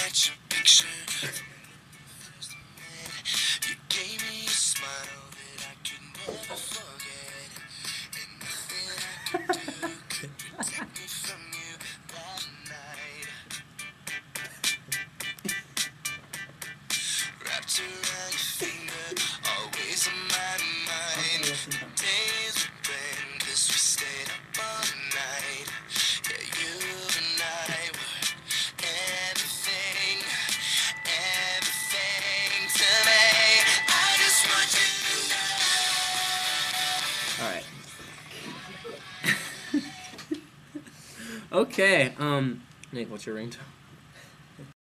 at your picture. You gave me a smile that I could never forget. And nothing I could do could protect me from you that night. Wrapped around your finger, always on my mind. Days would bend 'cause we stayed up all night. Yeah, you and I were everything, everything to me. I just want you to know. Alright. Okay, Nick, what's your ringtone?